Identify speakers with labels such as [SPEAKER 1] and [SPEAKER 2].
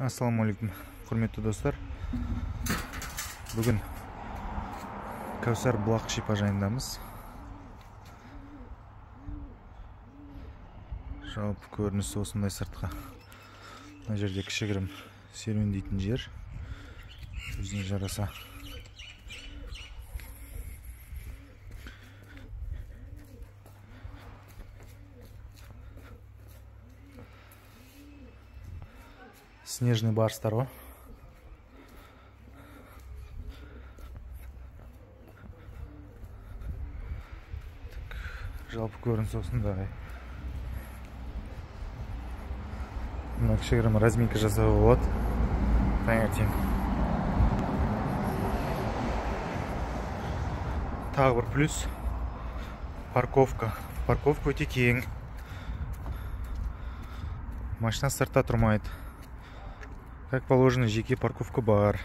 [SPEAKER 1] Ассаламалейкум, құрметті достар. Бүгін Кәусар бұлақ шипажайындамыз. Жалпы көрінісі осындай сыртқа. Мына жерде кішігірім серуендейтін жер. Өзіне жараса. Снежный барстар ғой. Жалпы көрініс осындай. Мына кішігірім разминка жасауға болады. Таңертең. Тағы бір плюс. Парковка. Парковка өте кең. Машина сыртта тұрмайды. Как положено, жеке парковка бар.